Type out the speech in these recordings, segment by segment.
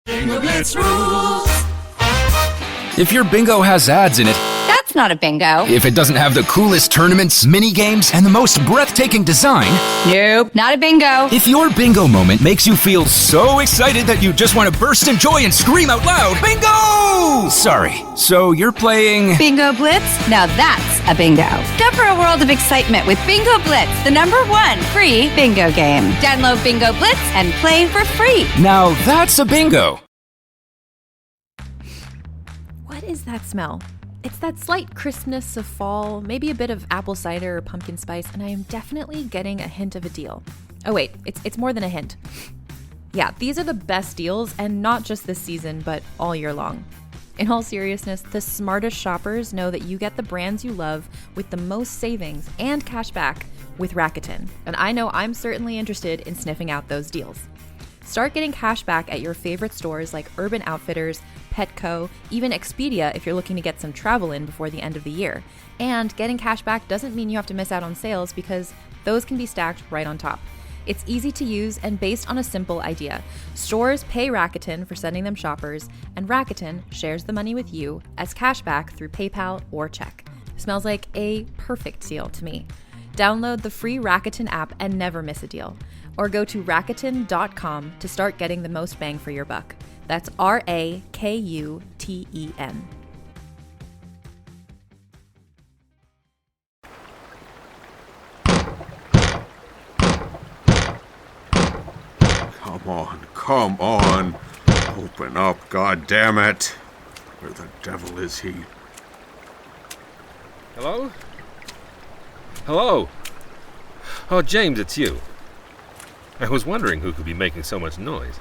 Bingo Blitz rules! If your bingo has ads in it, That's not a bingo. if it doesn't have the coolest tournaments, mini-games, and the most breathtaking design, Nope, not a bingo. if your bingo moment makes you feel so excited that you just want to burst in joy and scream out loud, bingo! Sorry, so you're playing... Bingo Blitz? Now that's a bingo. Discover a world of excitement with Bingo Blitz, the #1 free bingo game. Download Bingo Blitz and play for free. Now that's a bingo. What is that smell? It's that slight crispness of fall, maybe a bit of apple cider or pumpkin spice, and I am definitely getting a hint of a deal. Oh wait, it's more than a hint. Yeah, these are the best deals, and not just this season, but all year long. In all seriousness, the smartest shoppers know that you get the brands you love with the most savings and cash back with Rakuten, and I know I'm certainly interested in sniffing out those deals. Start getting cash back at your favorite stores like Urban Outfitters, Petco, even Expedia if you're looking to get some travel in before the end of the year. And getting cash back doesn't mean you have to miss out on sales because those can be stacked right on top. It's easy to use and based on a simple idea. Stores pay Rakuten for sending them shoppers, and Rakuten shares the money with you as cash back through PayPal or check. Smells like a perfect deal to me. Download the free Rakuten app and never miss a deal. Or go to Rakuten.com to start getting the most bang for your buck. That's Rakuten. Come on. Open up, goddammit. Where the devil is he? Hello? Hello? Oh, James, it's you. I was wondering who could be making so much noise.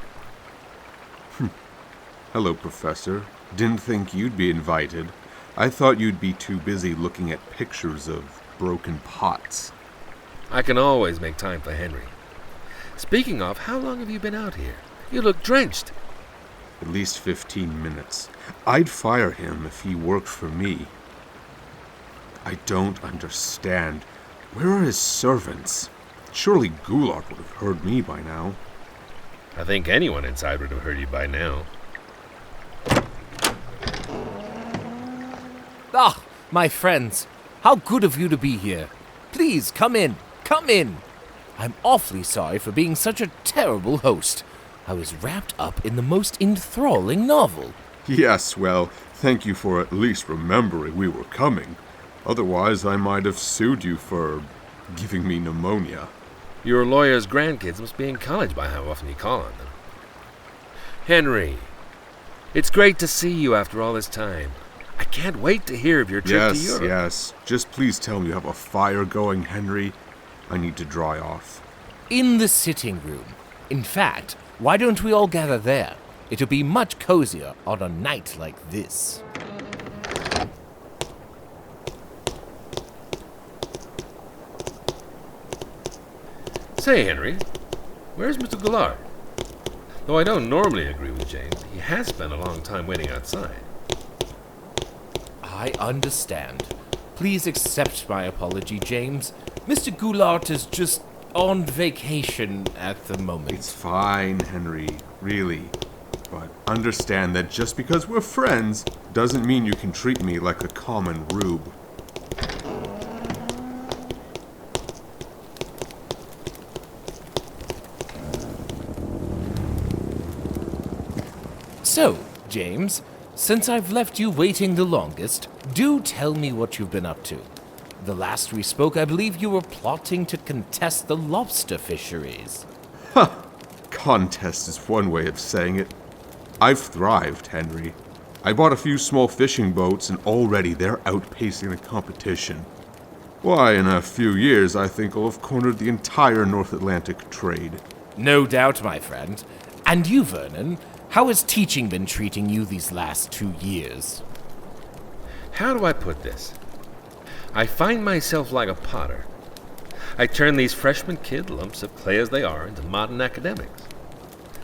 Hello, Professor. Didn't think you'd be invited. I thought you'd be too busy looking at pictures of broken pots. I can always make time for Henry. Speaking of, how long have you been out here? You look drenched. At least 15 minutes. I'd fire him if he worked for me. I don't understand. Where are his servants? Surely Goulart would have heard me by now. I think anyone inside would have heard you by now. Ah, my friends, how good of you to be here. Please, come in, come in. I'm awfully sorry for being such a terrible host. I was wrapped up in the most enthralling novel. Yes, well, thank you for at least remembering we were coming. Otherwise, I might have sued you for giving me pneumonia. Your lawyer's grandkids must be in college by how often you call on them. Henry, it's great to see you after all this time. I can't wait to hear of your trip to Europe. Yes. Just please tell me you have a fire going, Henry. I need to dry off. In the sitting room. In fact, why don't we all gather there? It'll be much cozier on a night like this. Say, Henry, where's Mr. Goulart? Though I don't normally agree with James, he has spent a long time waiting outside. I understand. Please accept my apology, James. Mr. Goulart is just on vacation at the moment. It's fine, Henry, really. But understand that just because we're friends doesn't mean you can treat me like a common rube. So, James, since I've left you waiting the longest, do tell me what you've been up to. The last we spoke, I believe you were plotting to contest the lobster fisheries. Contest is one way of saying it. I've thrived, Henry. I bought a few small fishing boats and already they're outpacing the competition. Why, in a few years, I think I'll have cornered the entire North Atlantic trade. No doubt, my friend. And you, Vernon, how has teaching been treating you these last 2 years? How do I put this? I find myself like a potter. I turn these freshman kid lumps of clay as they are into modern academics.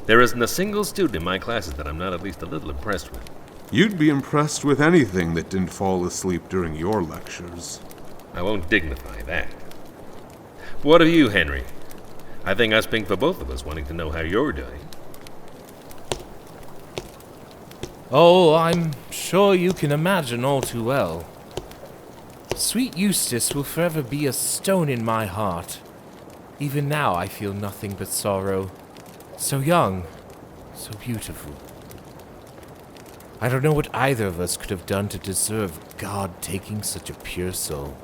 There isn't a single student in my classes that I'm not at least a little impressed with. You'd be impressed with anything that didn't fall asleep during your lectures. I won't dignify that. What of you, Henry? I think I speak for both of us wanting to know how you're doing. Oh, I'm sure you can imagine all too well. Sweet Eustace will forever be a stone in my heart. Even now I feel nothing but sorrow. So young, so beautiful. I don't know what either of us could have done to deserve God taking such a pure soul.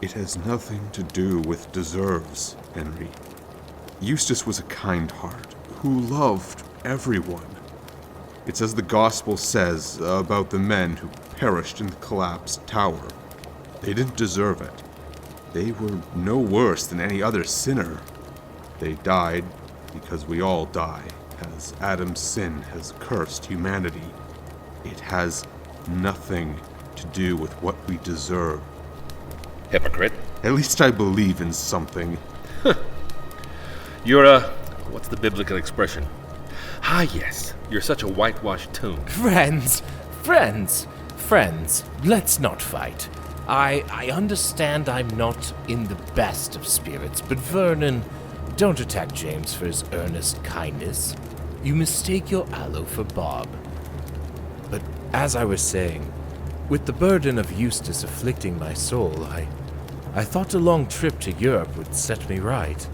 It has nothing to do with deserves, Henry. Eustace was a kind heart who loved everyone. It's as the Gospel says about the men who perished in the collapsed tower. They didn't deserve it. They were no worse than any other sinner. They died because we all die, as Adam's sin has cursed humanity. It has nothing to do with what we deserve. Hypocrite. At least I believe in something. You're what's the biblical expression? Ah, yes. You're such a whitewashed tomb. Friends, let's not fight. I understand I'm not in the best of spirits, but Vernon, don't attack James for his earnest kindness. You mistake your aloe for Bob. But as I was saying, with the burden of Eustace afflicting my soul, I thought a long trip to Europe would set me right.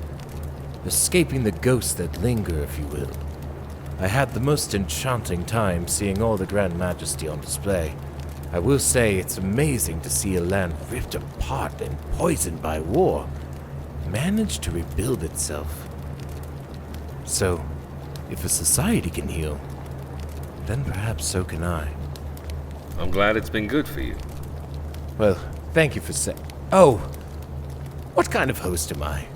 Escaping the ghosts that linger, if you will. I had the most enchanting time seeing all the Grand Majesty on display. I will say it's amazing to see a land ripped apart and poisoned by war manage to rebuild itself. So, if a society can heal, then perhaps so can I. I'm glad it's been good for you. Well, thank you for saying. Oh, what kind of host am I?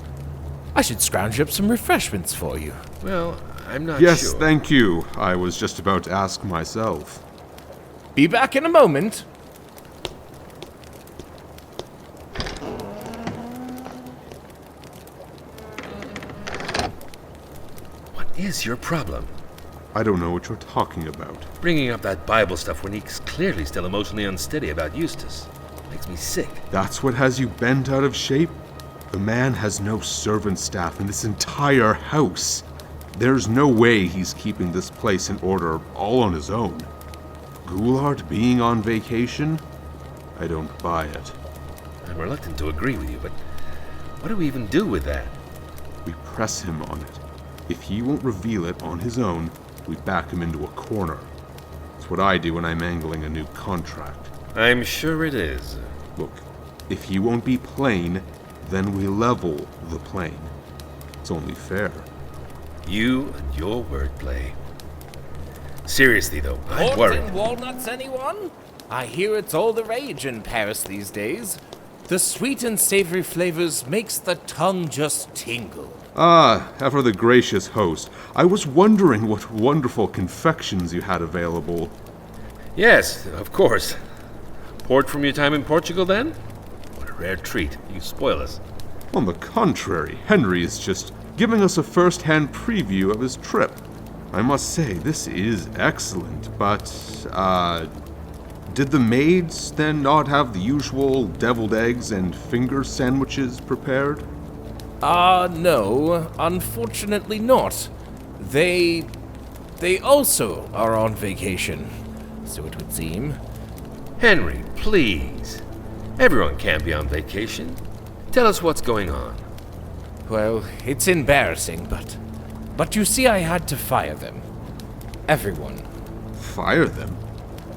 I should scrounge up some refreshments for you. Well, I'm not Yes, sure. thank you. I was just about to ask myself. Be back in a moment. What is your problem? I don't know what you're talking about. Bringing up that Bible stuff when he's clearly still emotionally unsteady about Eustace. Makes me sick. That's what has you bent out of shape? The man has no servant staff in this entire house. There's no way he's keeping this place in order all on his own. Goulart being on vacation? I don't buy it. I'm reluctant to agree with you, but what do we even do with that? We press him on it. If he won't reveal it on his own, we back him into a corner. It's what I do when I'm angling a new contract. I'm sure it is. Look, if he won't be plain, then we level the plane. It's only fair. You and your wordplay. Seriously, though, I'm Pork worried. and walnuts, anyone? I hear it's all the rage in Paris these days. The sweet and savory flavors makes the tongue just tingle. Ah, ever the gracious host. I was wondering what wonderful confections you had available. Yes, of course. Poured from your time in Portugal, then? What a rare treat. You spoil us. On the contrary, Henry is just giving us a first-hand preview of his trip. I must say, this is excellent, but, did the maids then not have the usual deviled eggs and finger sandwiches prepared? No, unfortunately not. They also are on vacation, so it would seem. Henry, please. Everyone can't be on vacation. Tell us what's going on. Well, it's embarrassing, but you see I had to fire them. Everyone. Fire them?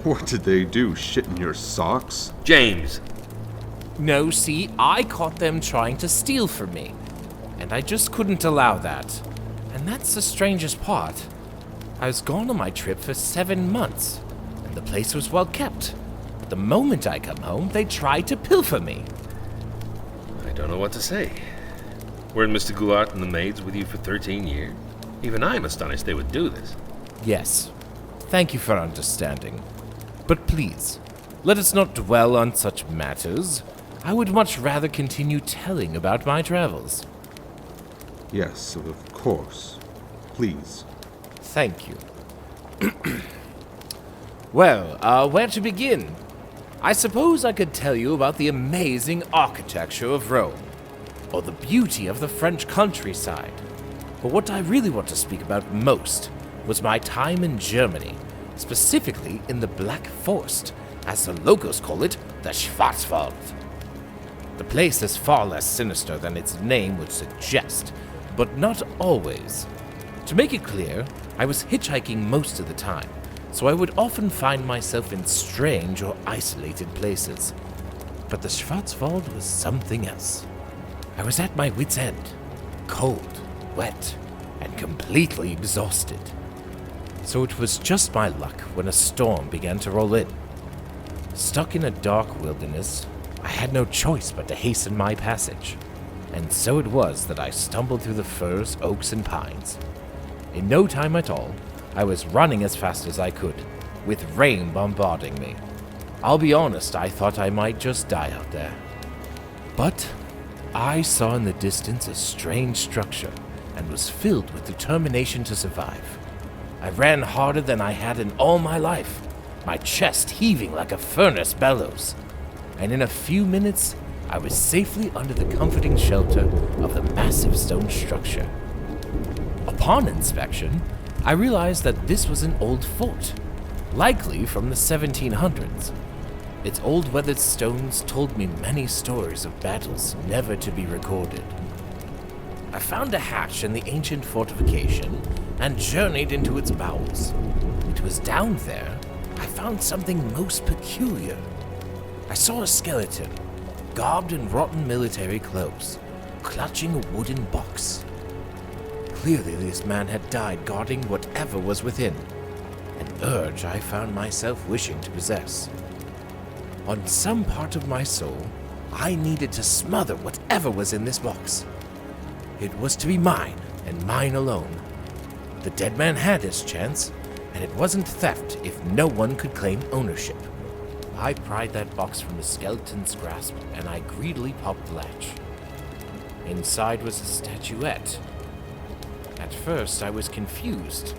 What did they do, shit in your socks? James. No, see, I caught them trying to steal from me. And I just couldn't allow that. And that's the strangest part. I was gone on my trip for 7 months, and the place was well kept. But the moment I come home, they try to pilfer me. I don't know what to say. Weren't Mr. Goulart and the maids with you for 13 years? Even I'm astonished they would do this. Yes, thank you for understanding. But please, let us not dwell on such matters. I would much rather continue telling about my travels. Yes, of course. Please. Thank you. Well, where to begin? I suppose I could tell you about the amazing architecture of Rome, or the beauty of the French countryside, But what I really want to speak about most was my time in Germany, specifically in the Black Forest, as the locals call it, the Schwarzwald. The place is far less sinister than its name would suggest, but not always. To make it clear, I was hitchhiking most of the time, so I would often find myself in strange or isolated places. But the Schwarzwald was something else. I was at my wit's end, cold, wet, and completely exhausted. So it was just my luck when a storm began to roll in. Stuck in a dark wilderness, I had no choice but to hasten my passage, and so it was that I stumbled through the firs, oaks, and pines. In no time at all, I was running as fast as I could, with rain bombarding me. I'll be honest, I thought I might just die out there. But I saw in the distance a strange structure, and was filled with determination to survive. I ran harder than I had in all my life, my chest heaving like a furnace bellows. And in a few minutes, I was safely under the comforting shelter of the massive stone structure. Upon inspection, I realized that this was an old fort, likely from the 1700s. Its old weathered stones told me many stories of battles never to be recorded. I found a hatch in the ancient fortification and journeyed into its bowels. It was down there I found something most peculiar. I saw a skeleton, garbed in rotten military clothes, clutching a wooden box. Clearly this man had died guarding whatever was within, an urge I found myself wishing to possess. On some part of my soul, I needed to smother whatever was in this box. It was to be mine, and mine alone. The dead man had his chance, and it wasn't theft if no one could claim ownership. I pried that box from the skeleton's grasp, and I greedily popped the latch. Inside was a statuette. At first, I was confused.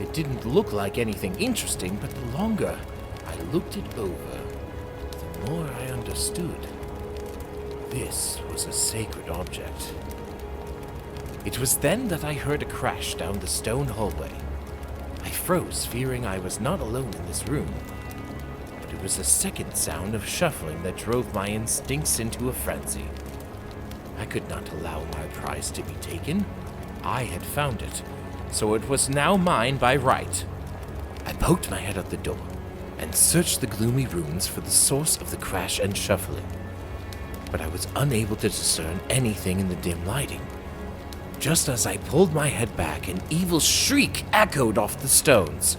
It didn't look like anything interesting, but the longer I looked it over, the more I understood. This was a sacred object. It was then that I heard a crash down the stone hallway. I froze, fearing I was not alone in this room. But it was a second sound of shuffling that drove my instincts into a frenzy. I could not allow my prize to be taken. I had found it, so it was now mine by right. I poked my head out the door and searched the gloomy rooms for the source of the crash and shuffling. But I was unable to discern anything in the dim lighting. Just as I pulled my head back, an evil shriek echoed off the stones.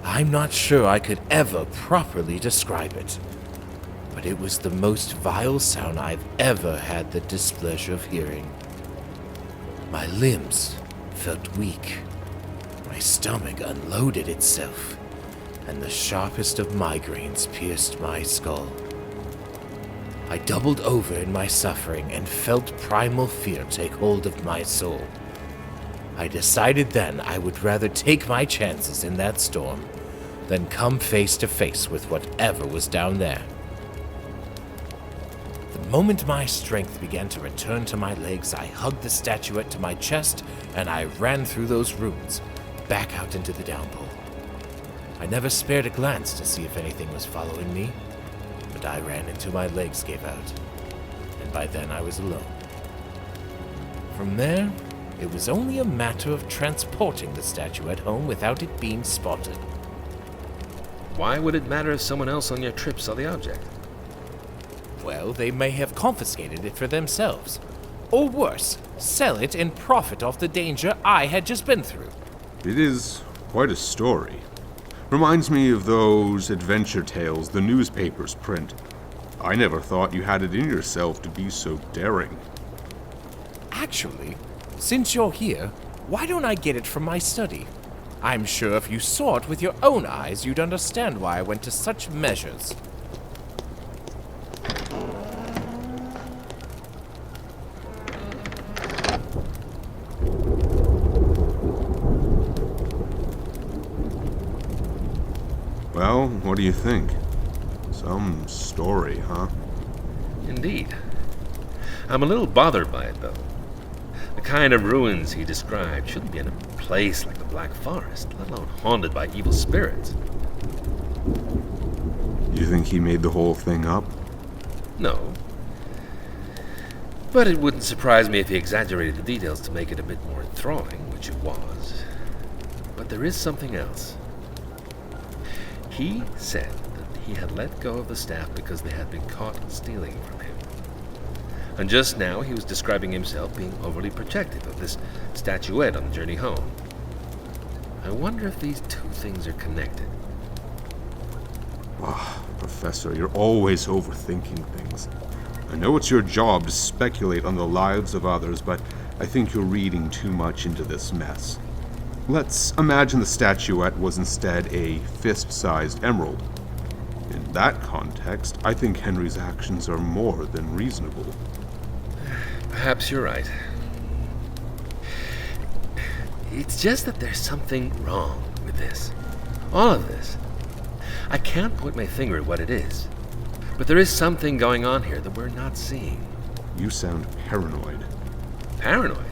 I'm not sure I could ever properly describe it, but it was the most vile sound I've ever had the displeasure of hearing. My limbs felt weak. My stomach unloaded itself, and the sharpest of migraines pierced my skull. I doubled over in my suffering and felt primal fear take hold of my soul. I decided then I would rather take my chances in that storm than come face to face with whatever was down there. The moment my strength began to return to my legs, I hugged the statuette to my chest and I ran through those rooms, back out into the downpour. I never spared a glance to see if anything was following me. But I ran until my legs gave out, and by then I was alone. From there, it was only a matter of transporting the statuette home without it being spotted. Why would it matter if someone else on your trip saw the object? Well, they may have confiscated it for themselves. Or worse, sell it and profit off the danger I had just been through. It is quite a story. Reminds me of those adventure tales the newspapers print. I never thought you had it in yourself to be so daring. Actually, since you're here, why don't I get it from my study? I'm sure if you saw it with your own eyes, you'd understand why I went to such measures. Well, what do you think? Some story, huh? Indeed. I'm a little bothered by it, though. The kind of ruins he described shouldn't be in a place like the Black Forest, let alone haunted by evil spirits. You think he made the whole thing up? No. But it wouldn't surprise me if he exaggerated the details to make it a bit more enthralling, which it was. But there is something else. He said that he had let go of the staff because they had been caught stealing from him. And just now he was describing himself being overly protective of this statuette on the journey home. I wonder if these two things are connected. Professor, you're always overthinking things. I know it's your job to speculate on the lives of others, but I think you're reading too much into this mess. Let's imagine the statuette was instead a fist-sized emerald. In that context, I think Henry's actions are more than reasonable. Perhaps you're right. It's just that there's something wrong with this. All of this. I can't point my finger at what it is. But there is something going on here that we're not seeing. You sound paranoid. Paranoid?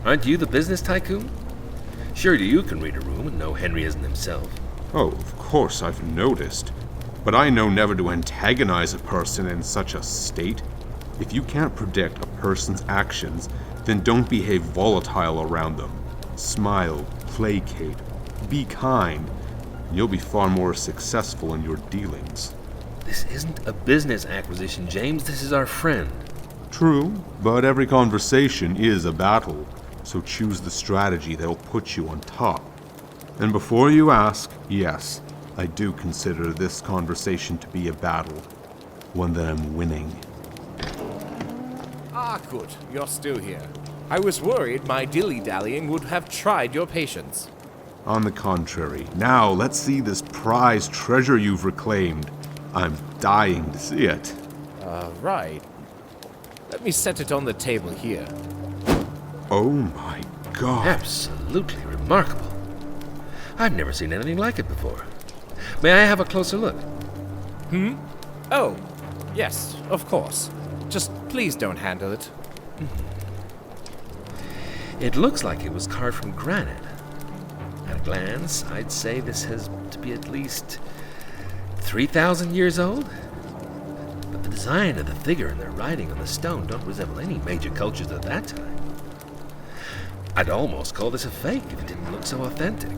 Aren't you the business tycoon? Surely you can read a room and know Henry isn't himself. Oh, of course, I've noticed. But I know never to antagonize a person in such a state. If you can't predict a person's actions, then don't behave volatile around them. Smile, placate, be kind. You'll be far more successful in your dealings. This isn't a business acquisition, James. This is our friend. True, but every conversation is a battle, so choose the strategy that'll put you on top. And before you ask, yes, I do consider this conversation to be a battle, one that I'm winning. Ah, good. You're still here. I was worried my dilly-dallying would have tried your patience. On the contrary, now let's see this prized treasure you've reclaimed. I'm dying to see it. Right. Let me set it on the table here. Oh my god. Absolutely remarkable. I've never seen anything like it before. May I have a closer look? Oh, yes, of course. Just please don't handle it. It looks like it was carved from granite. At a glance, I'd say this has to be at least 3,000 years old. But the design of the figure and the writing on the stone don't resemble any major cultures at that time. I'd almost call this a fake if it didn't look so authentic.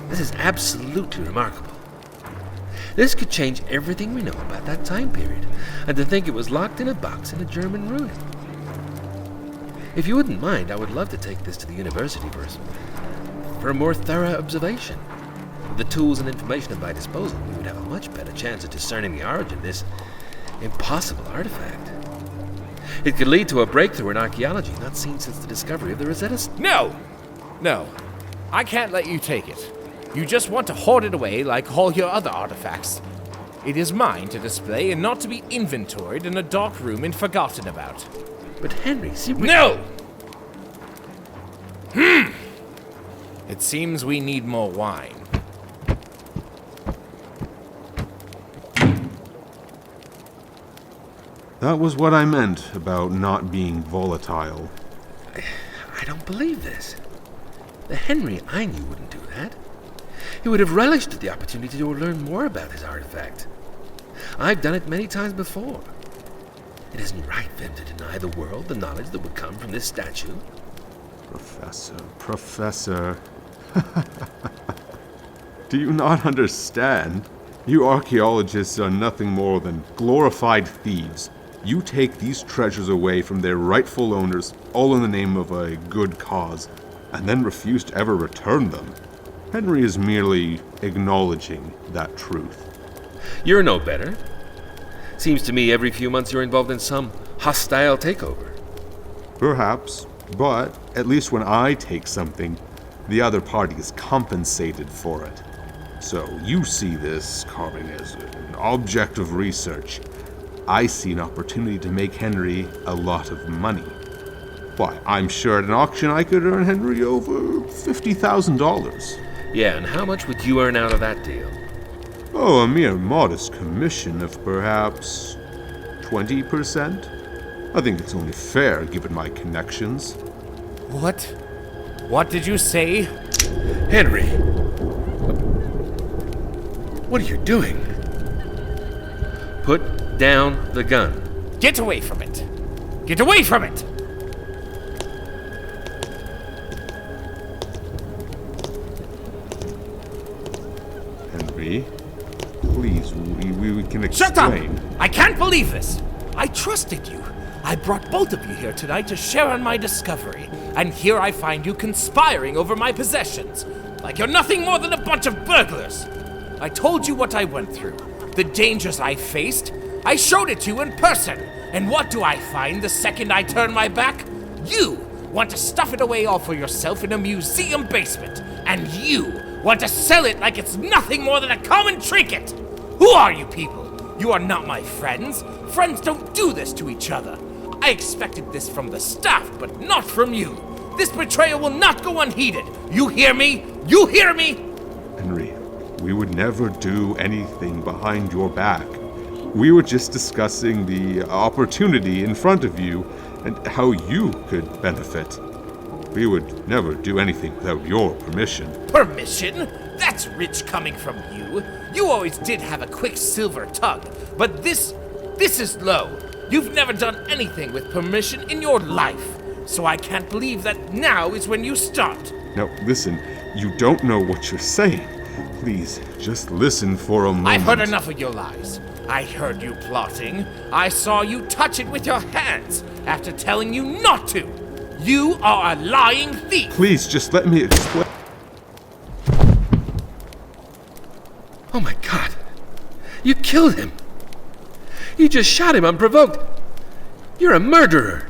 This is absolutely remarkable. This could change everything we know about that time period, and to think it was locked in a box in a German ruin. If you wouldn't mind, I would love to take this to the university for a more thorough observation. With the tools and information at my disposal, we would have a much better chance of discerning the origin of this impossible artifact. It could lead to a breakthrough in archaeology not seen since the discovery of the Rosetta Stone. No. I can't let you take it. You just want to hoard it away like all your other artifacts. It is mine to display and not to be inventoried in a dark room and forgotten about. But Henry, see... No! It seems we need more wine. That was what I meant about not being volatile. I don't believe this. The Henry I knew wouldn't do that. He would have relished the opportunity to learn more about his artifact. I've done it many times before. It isn't right then to deny the world the knowledge that would come from this statue. Professor. Do you not understand? You archaeologists are nothing more than glorified thieves. You take these treasures away from their rightful owners, all in the name of a good cause, and then refuse to ever return them. Henry is merely acknowledging that truth. You're no better. Seems to me every few months you're involved in some hostile takeover. Perhaps, but at least when I take something, the other party is compensated for it. So you see this carving as an object of research. I see an opportunity to make Henry a lot of money. Why, I'm sure at an auction I could earn Henry over $50,000. Yeah, and how much would you earn out of that deal? Oh, a mere modest commission of perhaps 20%? I think it's only fair given my connections. What? What did you say? Henry! What are you doing? Put down the gun. Get away from it! Get away from it! Henry, please, we can explain. Shut up! I can't believe this! I trusted you. I brought both of you here tonight to share on my discovery, and here I find you conspiring over my possessions, like you're nothing more than a bunch of burglars. I told you what I went through, the dangers I faced. I showed it to you in person, and what do I find the second I turn my back? You want to stuff it away all for yourself in a museum basement, and you want to sell it like it's nothing more than a common trinket. Who are you people? You are not my friends. Friends don't do this to each other. I expected this from the staff, but not from you. This betrayal will not go unheeded. You hear me? You hear me? Henry, we would never do anything behind your back. We were just discussing the opportunity in front of you and how you could benefit. We would never do anything without your permission. Permission? That's rich coming from you. You always did have a quick silver tongue, but this is low. You've never done anything with permission in your life, so I can't believe that now is when you start. Now, listen, you don't know what you're saying. Please, just listen for a moment. I've heard enough of your lies. I heard you plotting. I saw you touch it with your hands after telling you not to. You are a lying thief. Please, just let me explain. Oh my God! You killed him! You just shot him unprovoked! You're a murderer!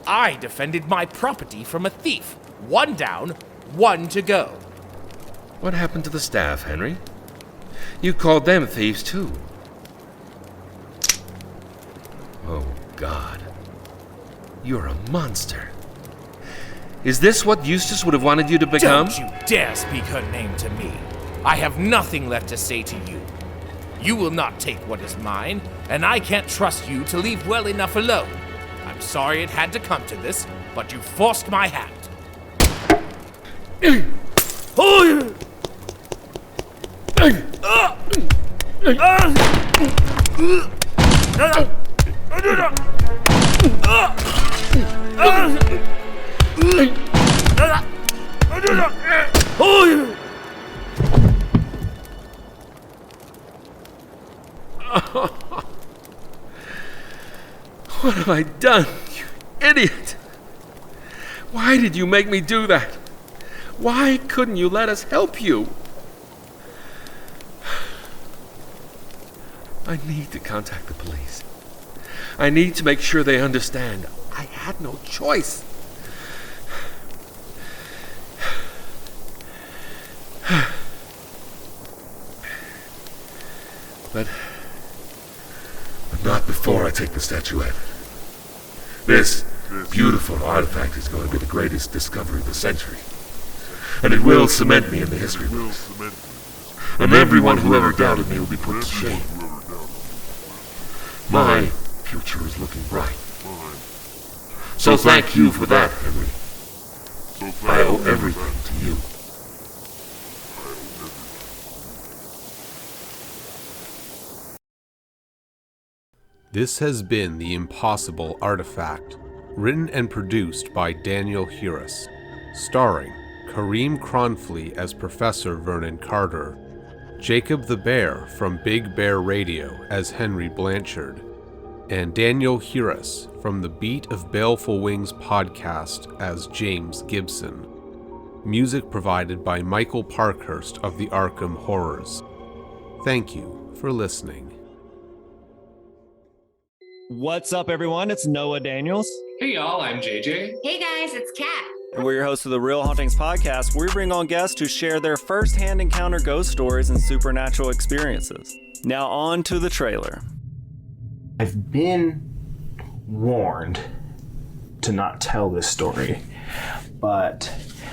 I defended my property from a thief. One down, one to go. What happened to the staff, Henry? You called them thieves too. Oh God. You're a monster. Is this what Eustace would have wanted you to become? Don't you dare speak her name to me. I have nothing left to say to you. You will not take what is mine, and I can't trust you to leave well enough alone. I'm sorry it had to come to this, but you forced my hand. What have I done, you idiot? Why did you make me do that? Why couldn't you let us help you? I need to contact the police. I need to make sure they understand. I had no choice. But not before I take the statuette. This beautiful artifact is going to be the greatest discovery of the century. And it will cement me in the history books. And everyone who ever doubted me will be put to shame. My future is looking bright. So thank you for that, Henry. I owe everything to you. This has been The Impossible Artifact, written and produced by Daniel Huras, starring Karim Kronfli as Professor Vernon Carter, Jacob the Bear from Big Bear Radio as Henry Blanchard, and Daniel Huras from the Beat of Baleful Wings podcast as James Gibson. Music provided by Michael Parkhurst of the Arkham Horrors. Thank you for listening. What's up, everyone? It's Noah Daniels. Hey, y'all, I'm JJ. Hey, guys, it's Kat. And we're your hosts of the Real Hauntings podcast, where we bring on guests who share their first-hand encounter ghost stories and supernatural experiences. Now on to the trailer. I've been warned. to not tell this story. But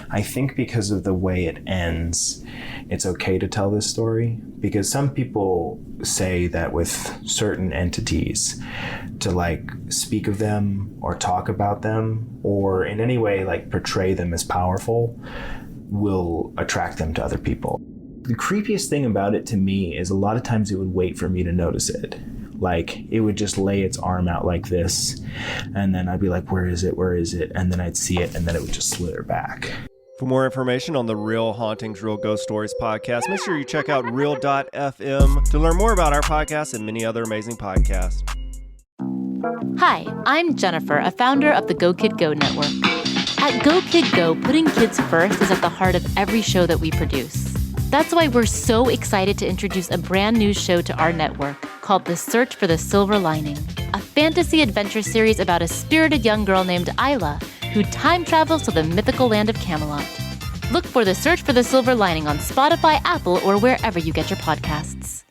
I think because of the way it ends, it's okay to tell this story, because some people say that with certain entities, to like speak of them or talk about them or in any way like portray them as powerful will attract them to other people. The creepiest thing about it to me is a lot of times it would wait for me to notice it. Like, it would just lay its arm out like this, and then I'd be like, where is it? Where is it? And then I'd see it, and then it would just slither back. For more information on the Real Hauntings, Real Ghost Stories podcast, make sure you check out real.fm to learn more about our podcast and many other amazing podcasts. Hi, I'm Jennifer, a founder of the Go Kid Go network. At Go Kid Go, putting kids first is at the heart of every show that we produce. That's why we're so excited to introduce a brand new show to our network called The Search for the Silver Lining, a fantasy adventure series about a spirited young girl named Isla who time travels to the mythical land of Camelot. Look for The Search for the Silver Lining on Spotify, Apple, or wherever you get your podcasts.